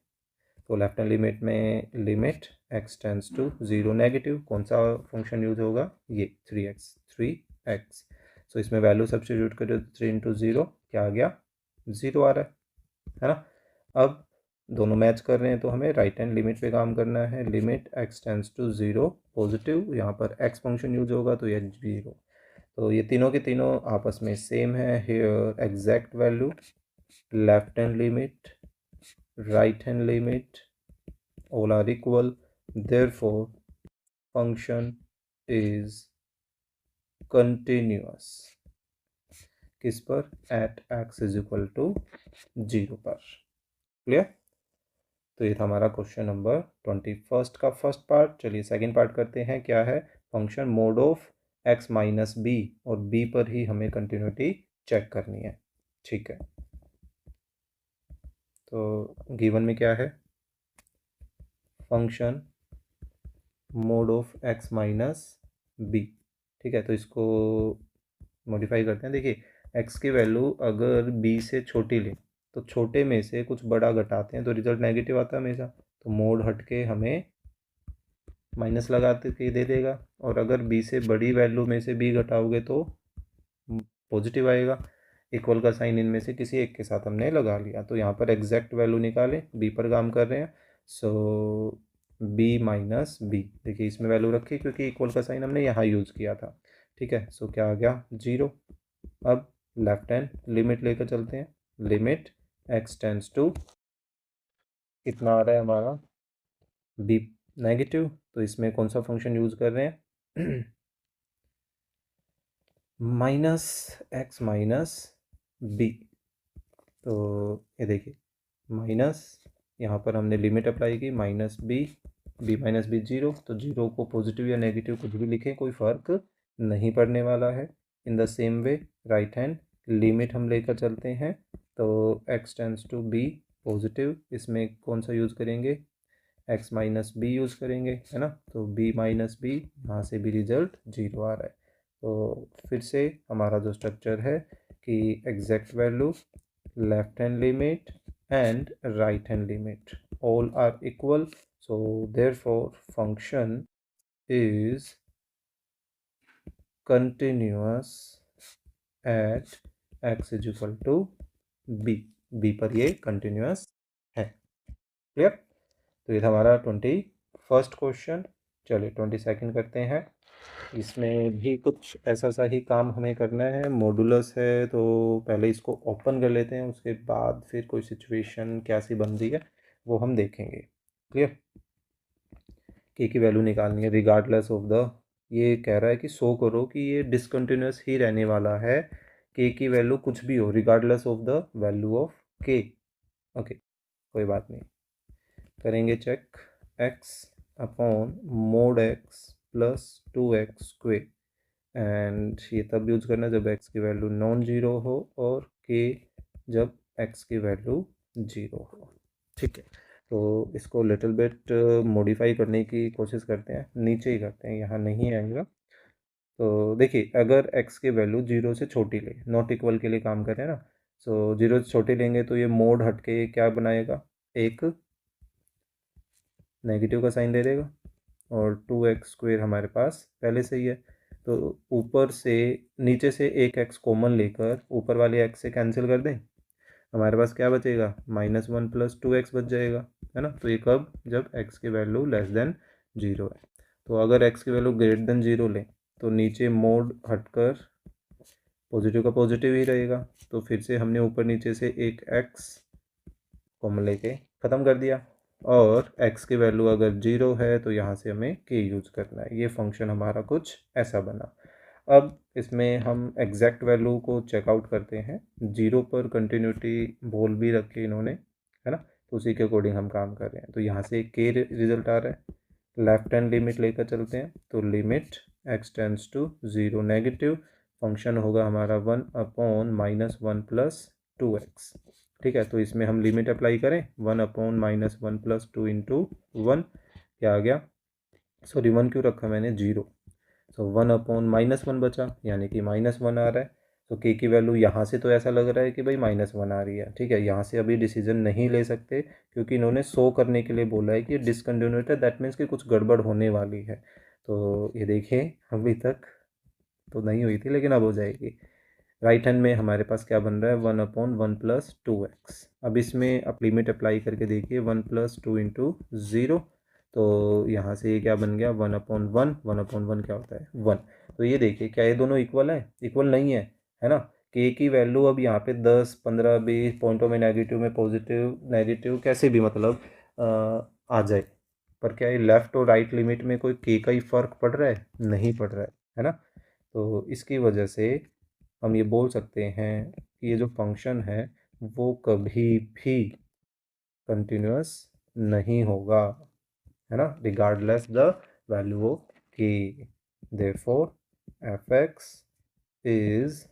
तो लेफ्ट हैंड लिमिट में limit x tends to 0 negative, कौन सा फंक्शन यूज होगा, ये 3x। सो इसमें वैल्यू सब्स्टिट्यूट करो, 3 इंटू 0 क्या आ गया, 0 आ रहा है ना। अब दोनों मैच कर रहे हैं तो हमें राइट हैंड लिमिट पे काम करना है, limit x tends to 0 positive, यहाँ पर x फंक्शन यूज होगा तो ये 0। तो ये तीनों के तीनों आपस में सेम है। Here exact value, left hand limit, right hand limit, all are equal, therefore function is continuous. किस पर? At x is equal to 0 पर। क्लियर? तो ये था हमारा क्वेश्चन नंबर 21 का फर्स्ट पार्ट। चलिए सेकंड पार्ट करते हैं। क्या है? Function mod of x minus b, और b पर ही हमें कंटिन्यूटी चेक करनी है। ठीक है, तो गिवन में क्या है? Function mod of x minus b. ठीक है, तो इसको मॉडिफाई करते हैं। देखिए, x की वैल्यू अगर b से छोटी ले तो छोटे में से कुछ बड़ा घटाते हैं तो रिजल्ट नेगेटिव आता है हमेशा, तो मोड हट के हमें माइनस लगाते के दे देगा। और अगर b से बड़ी वैल्यू में से b घटाओगे तो पॉजिटिव आएगा। इक्वल का साइन इनमें से किसी एक के साथ हमने लगा लिया, तो यहाँ पर एग्जैक्ट वैल्यू निकालें, b पर काम कर रहे हैं। सो b माइनस बी, देखिए इसमें वैल्यू रखी क्योंकि इक्वल का साइन हमने यहाँ यूज़ किया था। ठीक है, सो क्या आ गया? 0। अब लेफ्ट हैंड लिमिट लेकर चलते हैं। लिमिट x टेंड्स टू, कितना आ रहा है हमारा? b नेगेटिव, तो इसमें कौन सा फंक्शन यूज़ कर रहे हैं? Minus x minus b. तो ये देखिए माइनस, यहाँ पर हमने लिमिट अप्लाई की, माइनस बी माइनस बी 0, तो 0 को पॉजिटिव या नेगेटिव कुछ भी लिखें, कोई फ़र्क नहीं पड़ने वाला है। In the same way right hand limit हम लेकर चलते हैं, तो x tends to b positive, इसमें कौन सा यूज़ करेंगे? x माइनस बी यूज़ करेंगे, है ना। तो b माइनस बी, यहाँ से भी रिजल्ट 0 आ रहा है। तो फिर से हमारा जो स्ट्रक्चर है कि exact value, left hand limit and right hand limit all are equal, so therefore function is continuous at x is equal to b पर ये continuous है। क्लियर? तो ये था हमारा 21st क्वेश्चन। चलिए 22nd करते हैं। इसमें भी कुछ ऐसा सा ही काम हमें करना है। मॉडुलस है, तो पहले इसको ओपन कर लेते हैं, उसके बाद फिर कोई सिचुएशन कैसी बन रही है वो हम देखेंगे। क्लियर? के की वैल्यू निकालनी है रिगार्डलेस ऑफ द, ये कह रहा है कि शो करो कि ये डिसकंटिन्यूस ही रहने वाला है, के की वैल्यू कुछ भी हो, regardless of the value of k. Okay, कोई बात नहीं, करेंगे check. X upon mod x plus 2x square, and ये तब यूज करना जब x की वैल्यू नॉन जीरो हो और k जब x की वैल्यू 0 हो। ठीक है, तो इसको लिटिल बिट मॉडिफाई करने की कोशिश करते हैं, नीचे ही करते हैं, यहाँ नहीं आएगा। तो देखिए, अगर x की वैल्यू 0 से छोटी ले, नॉट इक्वल के लिए काम करें ना, सो 0 से छोटी लेंगे तो ये मोड हट के क्या बनाएगा? एक नेगेटिव का साइन दे देगा, और 2x स्क्वेयर हमारे पास पहले से ही है, तो ऊपर से नीचे से एक x कॉमन लेकर ऊपर वाले x से कैंसिल कर दें, हमारे पास क्या बचेगा? -1 प्लस 2x बच जाएगा, है ना। तो ये कब? जब x की वैल्यू लेस देन 0 है। तो अगर x की वैल्यू ग्रेटर देन 0 लें तो नीचे मोड हटकर पॉजिटिव का पॉजिटिव ही रहेगा, तो फिर से हमने ऊपर नीचे से एक x कॉमन लेके ख़त्म कर दिया, और x की वैल्यू अगर 0 है तो यहाँ से हमें k यूज़ करना है। ये फंक्शन हमारा कुछ ऐसा बना। अब इसमें हम एग्जैक्ट वैल्यू को चेकआउट करते हैं। 0 पर कंटिन्यूटी बोल भी रखे इन्होंने, है ना, तो उसी के अकॉर्डिंग हम काम कर रहे हैं। तो यहाँ से k रिजल्ट आ रहा है। लेफ्ट हैंड लिमिट लेकर चलते हैं, तो limit x tends to 0 negative, function होगा हमारा 1 अपॉन -1 प्लस 2x। ठीक है, तो इसमें हम लिमिट अप्लाई करें, 1 अपॉन -1 प्लस 2 इंटू 1, क्या आ गया? सॉरी 1 क्यों रखा मैंने? 0। सो 1 अपॉन -1 बचा, यानी कि -1 आ रहा है। तो के की वैल्यू यहाँ से तो ऐसा लग रहा है कि भाई -1 आ रही है। ठीक है, यहाँ से अभी डिसीजन नहीं ले सकते क्योंकि इन्होंने शो करने के लिए बोला है कि डिसकंटिन्यूटी है, दैट मीन्स कि कुछ गड़बड़ होने वाली है। तो ये देखिए, अभी तक तो नहीं हुई थी लेकिन अब हो जाएगी। राइट हैंड में हमारे पास क्या बन रहा है? 1 अपॉन 1 प्लस 2x। अब इसमें आप लिमिट अप्लाई करके देखिए, 1 प्लस 2 इंटू 0, तो यहाँ से ये क्या बन गया? 1 अपॉन 1, 1 अपॉन 1 क्या होता है? 1। तो ये देखिए, क्या ये दोनों इक्वल है? इक्वल नहीं है, है ना। के की वैल्यू अब यहाँ पे 10, 15, 20 पॉइंटों में नेगेटिव में पॉजिटिव, नेगेटिव कैसे भी, मतलब आ जाए। पर क्या ये लेफ़्ट और राइट लिमिट में कोई के का ही फ़र्क पड़ रहा है? नहीं पड़ रहा है ना? तो इसकी वजह से हम ये बोल सकते हैं कि ये जो फंक्शन है वो कभी भी कंटिन्यूअस नहीं होगा, है ना, रिगार्डलेस द वैल्यू ऑफ के। Therefore F x is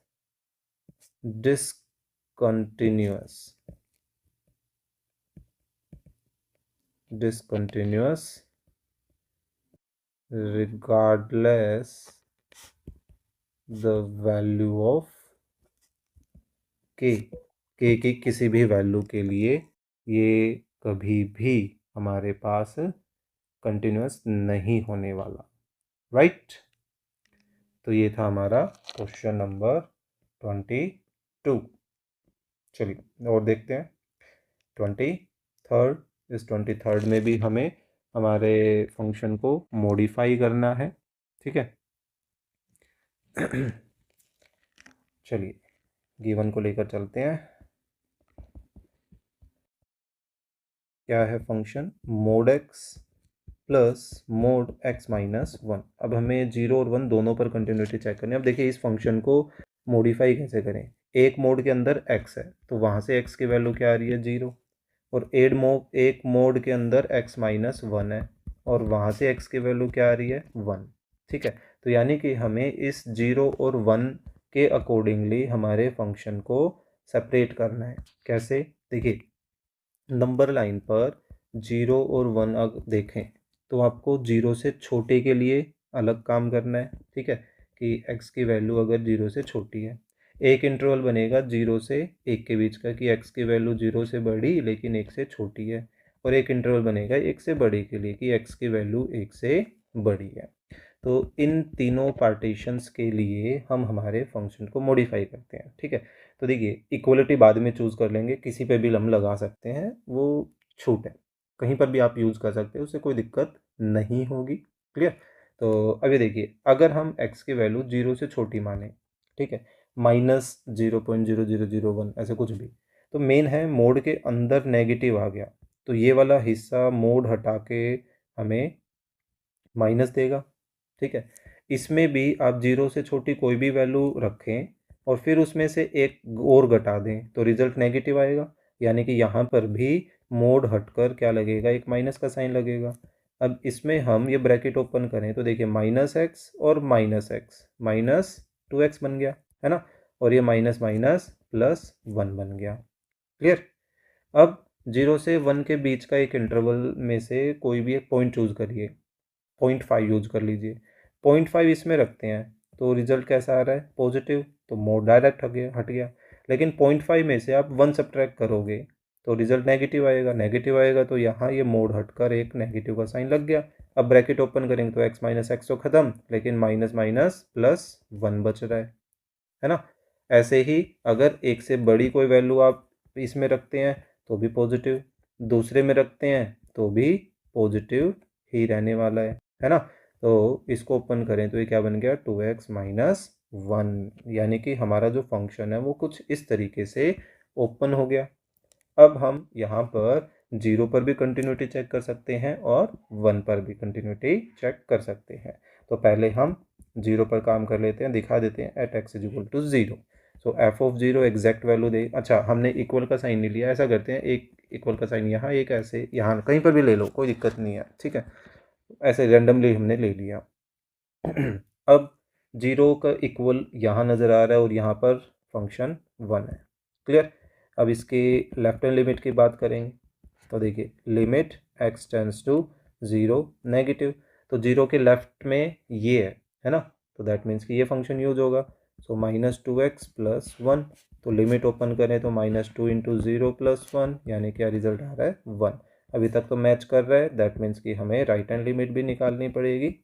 discontinuous regardless the value of k की किसी भी वैल्यू के लिए ये कभी भी हमारे पास कंटिन्यूअस नहीं होने वाला, राइट। तो ये था हमारा क्वेश्चन नंबर 22। चलिए और देखते हैं 23rd। इस 23rd में भी हमें हमारे फंक्शन को मॉडिफाई करना है, ठीक है। चलिए गिवन को लेकर चलते हैं। क्या है function? Mode x plus mode x minus one. अब हमें 0 और 1 दोनों पर कंटिन्यूटी चेक करनी है। अब देखिए इस फंक्शन को मॉडिफाई कैसे करें। एक मोड के अंदर x है तो वहाँ से x की वैल्यू क्या आ रही है? 0। और एक मोड के अंदर x माइनस वन है और वहाँ से x की वैल्यू क्या आ रही है? 1। ठीक है, तो यानी कि हमें इस 0 और 1 के अकॉर्डिंगली हमारे फंक्शन को सेपरेट करना है। कैसे? देखिए नंबर लाइन पर 0 और 1 अगर देखें तो आपको 0 से छोटे के लिए अलग काम करना है, ठीक है, कि x की वैल्यू अगर 0 से छोटी है। एक इंटरवल बनेगा 0 से 1 के बीच का कि x की वैल्यू 0 से बड़ी लेकिन 1 से छोटी है। और एक इंटरवल बनेगा 1 से बड़े के लिए कि x की वैल्यू 1 से बड़ी है। तो इन तीनों पार्टीशंस के लिए हम हमारे फंक्शन को मॉडिफाई करते हैं, ठीक है। तो देखिए इक्वलिटी बाद में चूज़ कर लेंगे, किसी पे भी हम लगा सकते हैं, वो छूट है, कहीं पर भी आप यूज़ कर सकते हैं, उससे कोई दिक्कत नहीं होगी। क्लियर? तो अभी देखिए अगर हम x की वैल्यू 0 से छोटी माने, ठीक है, -0.0001 ऐसे कुछ भी, तो मेन है मोड के अंदर नेगेटिव आ गया तो ये वाला हिस्सा मोड हटा के हमें माइनस देगा, ठीक है। इसमें भी आप 0 से छोटी कोई भी वैल्यू रखें और फिर उसमें से एक और घटा दें तो रिजल्ट नेगेटिव आएगा, यानी कि यहाँ पर भी मोड हटकर क्या लगेगा? एक माइनस का साइन लगेगा। अब इसमें हम ये ब्रैकेट ओपन करें तो देखिए -x और -x -2x बन गया, है ना, और ये माइनस माइनस +1 बन गया। क्लियर? अब 0 से 1 के बीच का एक इंटरवल में से कोई भी एक पॉइंट चूज़ करिए, 0.5 यूज कर लीजिए। 0.5 इसमें रखते हैं तो रिजल्ट कैसा आ रहा है? पॉजिटिव, तो मोड डायरेक्ट हट गया। लेकिन 0.5 में से आप 1 सब्ट्रैक्ट करोगे तो रिजल्ट नेगेटिव आएगा। नेगेटिव आएगा तो यहाँ ये मोड हटकर एक नेगेटिव का साइन लग गया। अब ब्रैकेट ओपन करेंगे तो x माइनस एक्स तो ख़त्म, लेकिन माइनस माइनस +1 बच रहा है ना। ऐसे ही अगर एक से बड़ी कोई वैल्यू आप इसमें रखते हैं तो भी पॉजिटिव, दूसरे में रखते हैं तो भी पॉजिटिव ही रहने वाला है ना। तो इसको ओपन करें तो ये क्या बन गया? 2x माइनस वन, यानी कि हमारा जो फंक्शन है वो कुछ इस तरीके से ओपन हो गया। अब हम यहाँ पर 0 पर भी कंटिन्यूटी चेक कर सकते हैं और 1 पर भी कंटिन्यूटी चेक कर सकते हैं। तो पहले हम 0 पर काम कर लेते हैं, दिखा देते हैं at x is equal to 0। So F of 0 exact value दे, अच्छा हमने इक्वल का साइन नहीं लिया, ऐसा करते हैं एक इक्वल का साइन यहाँ, एक ऐसे यहाँ, कहीं पर भी ले लो कोई दिक्कत नहीं है, ठीक है, ऐसे रैंडमली हमने ले लिया। अब 0 का इक्वल यहाँ नज़र आ रहा है और यहाँ पर फंक्शन 1 है। क्लियर? अब इसके लेफ्ट हैंड लिमिट की बात करेंगे तो देखिए limit x tends to 0 negative, तो 0 के लेफ्ट में ये है ना, तो दैट मीन्स कि ये फंक्शन यूज होगा। सो -2x + 1, तो लिमिट ओपन करें तो -2 इंटू 0 + 1, यानी क्या रिजल्ट आ रहा है? 1। अभी तक तो मैच कर रहा है, दैट मीन्स कि हमें राइट हैंड लिमिट भी निकालनी पड़ेगी।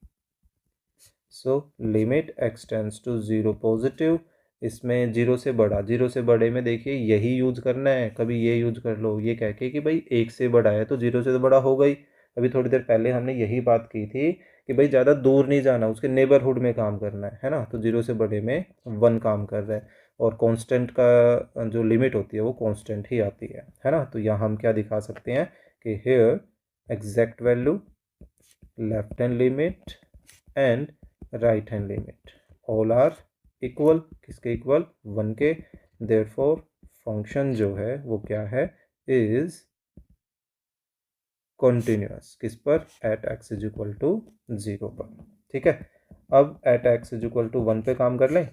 So limit x tends to 0 positive, इसमें 0 से बड़ा, 0 से बड़े में देखिए यही यूज करना है, कभी ये यूज कर लो ये कह के कि भाई 1 से बड़ा है तो 0 से तो बड़ा होगा ही। अभी थोड़ी देर पहले हमने यही बात की थी कि भाई ज़्यादा दूर नहीं जाना, उसके नेबरहुड में काम करना है ना, तो 0 से बड़े में 1 काम कर रहा है और कांस्टेंट का जो लिमिट होती है वो कांस्टेंट ही आती है ना। तो यहाँ हम क्या दिखा सकते हैं कि here exact value, left hand limit and right hand limit all are equal, किसके इक्वल, 1 के। देयरफॉर फंक्शन जो है वो क्या है, इज कॉन्टिन्यूअस, किस पर, at x is equal to 0 पर। ठीक है, अब at x is equal to 1 पे काम कर लें,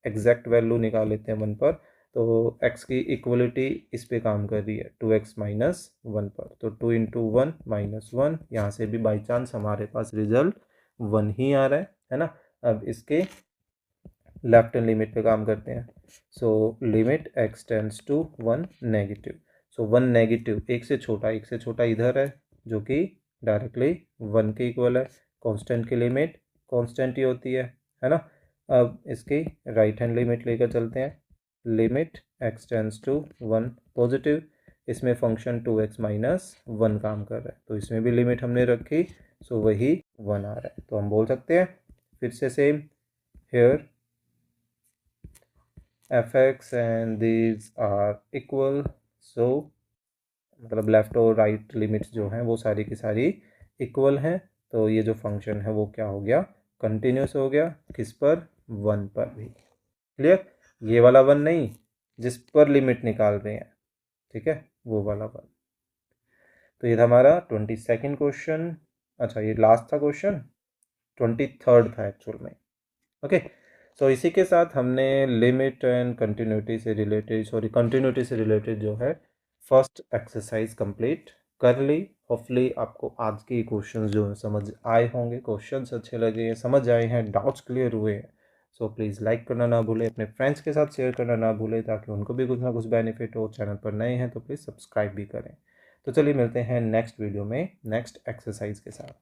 एग्जैक्ट वैल्यू निकाल लेते हैं 1 पर। तो x की इक्वलिटी इस पे काम कर रही है 2x माइनस 1 पर, तो 2 इंटू 1 माइनस 1, यहाँ से भी बाई चांस हमारे पास रिजल्ट 1 ही आ रहा है ना। अब इसके लेफ्ट हैंड लिमिट पे काम करते हैं। So limit x tends to 1 negative, so 1 negative, एक से छोटा इधर है जो कि डायरेक्टली 1 के इक्वल है। कांस्टेंट की लिमिट कांस्टेंट ही होती है ना। अब इसकी राइट हैंड लिमिट लेकर चलते हैं, limit x tends to 1 positive, इसमें फंक्शन 2x माइनस 1 काम कर रहा है, तो इसमें भी लिमिट हमने रखी, सो वही 1 आ रहा है। तो हम बोल सकते हैं फिर से same, here fx and these are equal, so मतलब लेफ्ट और राइट लिमिट्स जो हैं वो सारी की सारी इक्वल हैं। तो ये जो फंक्शन है वो क्या हो गया, कंटिन्यूस हो गया, किस पर, 1 पर भी। क्लियर, ये वाला 1 नहीं, जिस पर लिमिट निकाल रहे हैं, ठीक है, वो वाला 1। तो ये था हमारा 22nd क्वेश्चन, अच्छा ये लास्ट था क्वेश्चन, 23rd था एक्चुअल में। ओके, सो इसी के साथ हमने लिमिट एंड कंटिन्यूटी से रिलेटेड जो है फर्स्ट एक्सरसाइज कंप्लीट कर ली। होपफुली आपको आज के क्वेश्चंस जो है समझ आए होंगे, क्वेश्चंस अच्छे लगे हैं, समझ आए हैं, डाउट्स क्लियर हुए हैं। सो प्लीज़ लाइक करना ना भूलें, अपने फ्रेंड्स के साथ शेयर करना ना भूलें, ताकि उनको भी कुछ ना कुछ बेनिफिट हो। चैनल पर नए हैं तो प्लीज़ सब्सक्राइब भी करें। तो चलिए मिलते हैं नेक्स्ट वीडियो में नेक्स्ट एक्सरसाइज के साथ।